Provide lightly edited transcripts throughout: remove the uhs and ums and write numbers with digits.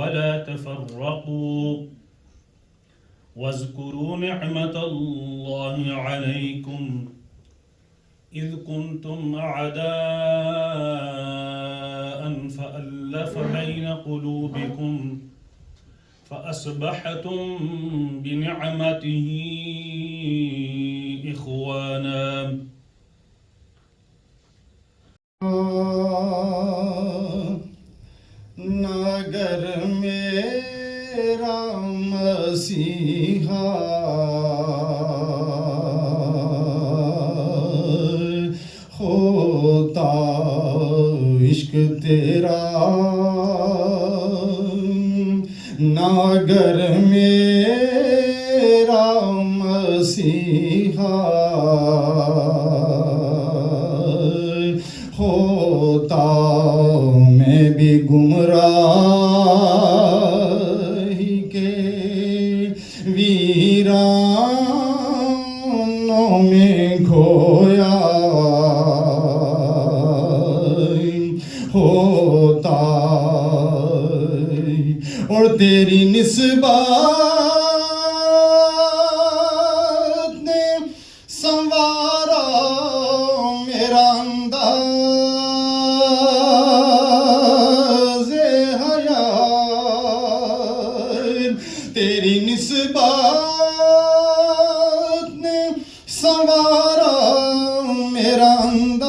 ولا تفرقوا واذكروا نعمة الله عليكم إذ كنتم أعداء فألف بين قلوبكم فأصبحتم بنعمته إخوانا نگر میرا مسیحا ہوتا عشق تیرا نگر میرا مسیحا ہوتا میں بھی گمراہی کے ویرانوں میں کھویا ہوتا اور تیری نسبت نے سنوارا میرا انداز حیات تیری نسبت نے سنوارا میرا انداز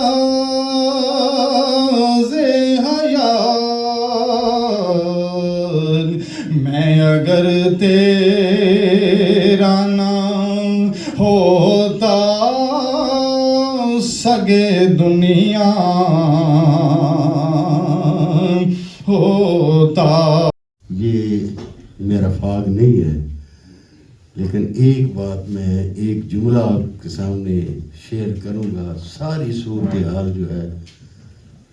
حیات میں اگر تیرا نام ہوتا سگے دنیا ہوتا. یہ میرا فاغ نہیں ہے، لیکن ایک بات میں ایک جملہ آپ کے سامنے شیئر کروں گا. ساری صورتحال جو ہے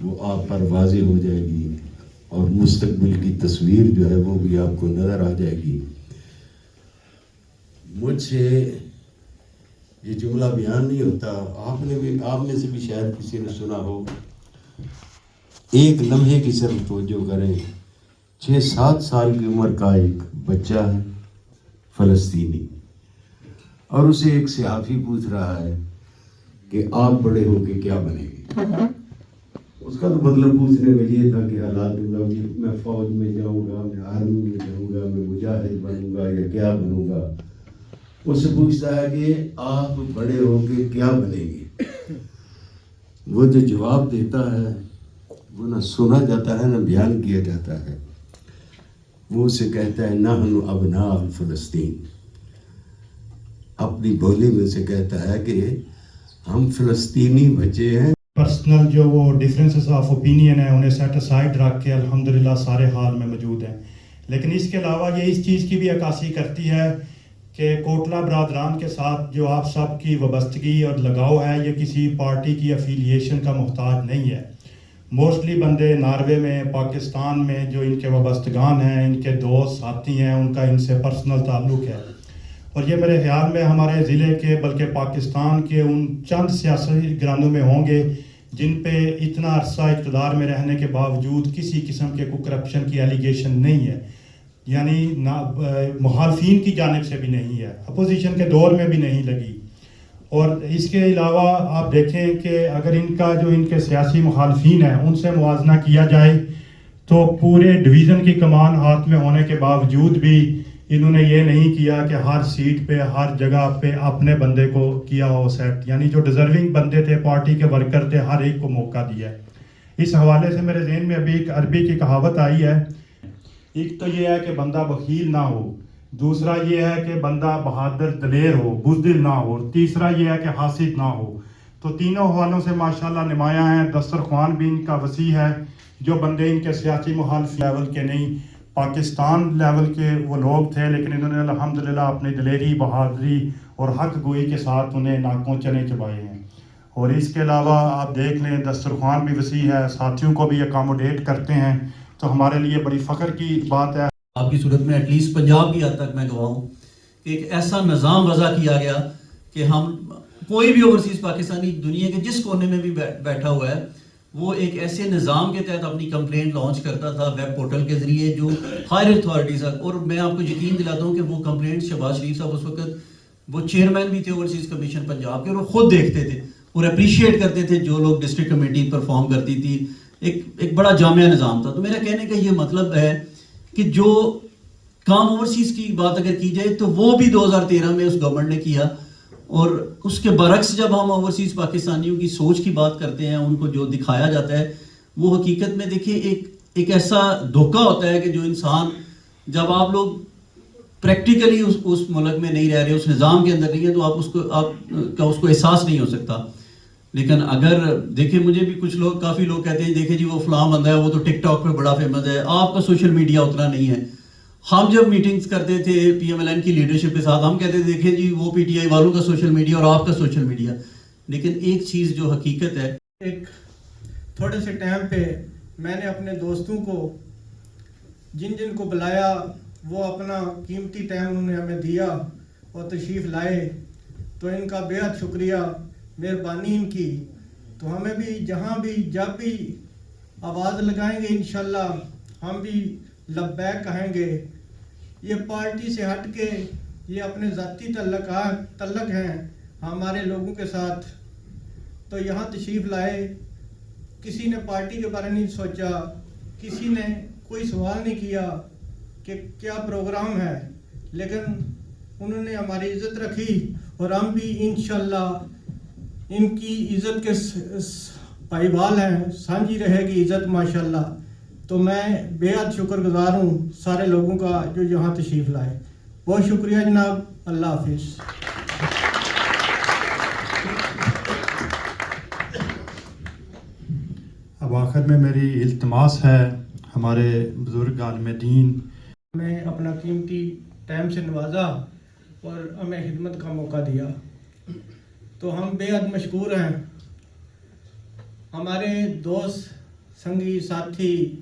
وہ آپ پر واضح ہو جائے گی اور مستقبل کی تصویر جو ہے وہ بھی آپ کو نظر آ جائے گی. مجھ سے یہ جملہ بیان نہیں ہوتا. آپ میں سے بھی شاید کسی نے سنا ہو. ایک لمحے کی صرف توجہ کریں. 6-7 سال کی عمر کا ایک بچہ ہے فلسطینی، اور اسے ایک صحافی پوچھ رہا ہے کہ آپ بڑے ہو کے کیا بنیں گے. اس کا تو مطلب پوچھنے میں یہ تھا کہ حالات میں فوج میں جاؤں گا، میں آرمی میں جاؤں گا، میں مجاہد بنوں گا یا کیا بنوں گا. اس سے پوچھتا ہے کہ آپ بڑے ہو کے کیا بنیں گے. وہ جو جواب دیتا ہے وہ نہ سنا جاتا ہے نہ بیان کیا جاتا ہے. وہ اسے کہتا ہے نحن ابناء فلسطین. اپنی بولی میں سے کہتا ہے کہ ہم فلسطینی بچے ہیں. پرسنل جو وہ ڈیفرنسز آف اوپینین ہیں انہیں سیٹ اسائڈ رکھ کے الحمدللہ سارے حال میں موجود ہیں. لیکن اس کے علاوہ یہ اس چیز کی بھی عکاسی کرتی ہے کہ کوٹلہ برادران کے ساتھ جو آپ سب کی وابستگی اور لگاؤ ہے یہ کسی پارٹی کی افیلیشن کا محتاج نہیں ہے. موسٹلی بندے ناروے میں، پاکستان میں جو ان کے وابستگان ہیں، ان کے دوست ساتھی ہیں، ان کا ان سے پرسنل تعلق ہے. اور یہ میرے خیال میں ہمارے ضلع کے بلکہ پاکستان کے ان چند سیاسی گرانوں میں ہوں گے جن پہ اتنا عرصہ اقتدار میں رہنے کے باوجود کسی قسم کے کوئی کرپشن کی ایلیگیشن نہیں ہے. یعنی مخالفین کی جانب سے بھی نہیں ہے، اپوزیشن کے دور میں بھی نہیں لگی. اور اس کے علاوہ آپ دیکھیں کہ اگر ان کے سیاسی مخالفین ہیں ان سے موازنہ کیا جائے تو پورے ڈویژن کی کمان ہاتھ میں ہونے کے باوجود بھی انہوں نے یہ نہیں کیا کہ ہر سیٹ پہ ہر جگہ پہ اپنے بندے کو کیا ہو سیٹ. یعنی جو ڈیزرونگ بندے تھے، پارٹی کے ورکر تھے، ہر ایک کو موقع دیا ہے. اس حوالے سے میرے ذہن میں ابھی ایک عربی کی کہاوت آئی ہے. ایک تو یہ ہے کہ بندہ بخیل نہ ہو، دوسرا یہ ہے کہ بندہ بہادر دلیر ہو، بزدل نہ ہو، تیسرا یہ ہے کہ حاسد نہ ہو. تو تینوں حوالوں سے ماشاءاللہ نمایاں ہیں. دسترخوان بھی ان کا وسیع ہے. جو بندے ان کے سیاسی مخالف لیول کے نہیں، پاکستان لیول کے وہ لوگ تھے، لیکن انہوں نے الحمدللہ اپنی دلیری، بہادری اور حق گوئی کے ساتھ انہیں ناکوں چنے چبائے ہیں. اور اس کے علاوہ آپ دیکھ لیں دسترخوان بھی وسیع ہے، ساتھیوں کو بھی اکاموڈیٹ کرتے ہیں. تو ہمارے لیے بڑی فخر کی بات ہے. آپ کی صورت میں ایٹ لیسٹ پنجاب کی حد تک میں گواہ ہوں کہ ایک ایسا نظام وضع کیا گیا کہ ہم کوئی بھی اوورسیز پاکستانی دنیا کے جس کونے میں بھی بیٹھا ہوا ہے وہ ایک ایسے نظام کے تحت اپنی کمپلینٹ لانچ کرتا تھا ویب پورٹل کے ذریعے جو ہائر اتھارٹیز تک، اور میں آپ کو یقین دلاتا ہوں کہ وہ کمپلینٹ شہباز شریف صاحب اس وقت وہ چیئرمین بھی تھے اوورسیز کمیشن پنجاب کے، اور وہ خود دیکھتے تھے اور اپریشیٹ کرتے تھے جو لوگ ڈسٹرکٹ کمیٹی پرفارم کرتی تھی. ایک بڑا جامع نظام تھا. تو میرا کہنے کا یہ مطلب ہے کہ جو کام اوورسیز کی بات اگر کی جائے تو وہ بھی 2013 میں اس گورنمنٹ نے کیا، اور اس کے برعکس جب ہم اوورسیز پاکستانیوں کی سوچ کی بات کرتے ہیں، ان کو جو دکھایا جاتا ہے وہ حقیقت میں دیکھیں ایک ایسا دھوکہ ہوتا ہے کہ جو انسان، جب آپ لوگ پریکٹیکلی اس ملک میں نہیں رہ رہے، اس نظام کے اندر نہیں ہے، تو آپ کا اس کو احساس نہیں ہو سکتا. لیکن اگر دیکھیں، مجھے بھی کچھ لوگ، کافی لوگ کہتے ہیں دیکھیں جی وہ فلاں بندہ ہے، وہ تو ٹک ٹاک پہ بڑا فیمس ہے، آپ کا سوشل میڈیا اتنا نہیں ہے. ہم جب میٹنگز کرتے تھے پی ایم ایل این کی لیڈرشپ کے ساتھ، ہم کہتے تھے دیکھیں جی وہ پی ٹی آئی والوں کا سوشل میڈیا اور آپ کا سوشل میڈیا. لیکن ایک چیز جو حقیقت ہے، ایک تھوڑے سے ٹائم پہ میں نے اپنے دوستوں کو جن کو بلایا، وہ اپنا قیمتی ٹائم انہوں نے ہمیں دیا اور تشریف لائے، تو ان کا بے حد شکریہ، مہربانی ان کی. تو ہمیں بھی جہاں بھی جب بھی آواز لگائیں گے انشاءاللہ ہم بھی لبیک کہیں گے. یہ پارٹی سے ہٹ کے یہ اپنے ذاتی تعلق ہیں ہمارے لوگوں کے ساتھ. تو یہاں تشریف لائے، کسی نے پارٹی کے بارے نہیں سوچا، کسی نے کوئی سوال نہیں کیا کہ کیا پروگرام ہے، لیکن انہوں نے ہماری عزت رکھی، اور ہم بھی انشاءاللہ ان کی عزت کے پائیوال ہیں، سانجھی رہے گی عزت ماشاءاللہ. تو میں بے حد شکر گزار ہوں سارے لوگوں کا جو یہاں تشریف لائے. بہت شکریہ جناب. اللہ حافظ. اب آخر میں میری التماس ہے ہمارے بزرگ عالم دین، ہمیں اپنا قیمتی ٹائم سے نوازا اور ہمیں خدمت کا موقع دیا، تو ہم بے حد مشکور ہیں. ہمارے دوست، سنگی، ساتھی،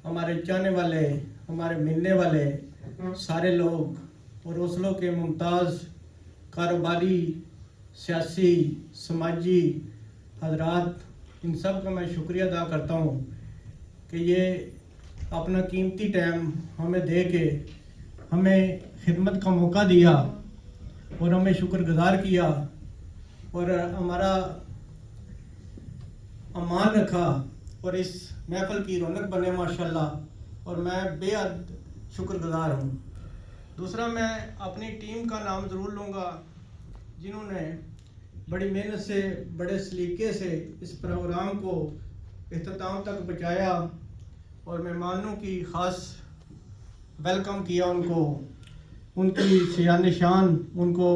ہمارے چاہنے والے، ہمارے ملنے والے سارے لوگ، اور اوسلو کے ممتاز کاروباری، سیاسی، سماجی حضرات، ان سب کا میں شکریہ ادا کرتا ہوں کہ یہ اپنا قیمتی ٹائم ہمیں دے کے ہمیں خدمت کا موقع دیا اور ہمیں شکر گزار کیا اور ہمارا امان رکھا، اور اس محفل کی رونق بنے ماشاءاللہ. اور میں بے حد شکر گزار ہوں. دوسرا، میں اپنی ٹیم کا نام ضرور لوں گا جنہوں نے بڑی محنت سے، بڑے سلیقے سے اس پروگرام کو اختتام تک پہنچایا، اور مہمانوں کی خاص ویلکم کیا، ان کو، ان کی شان، ان کو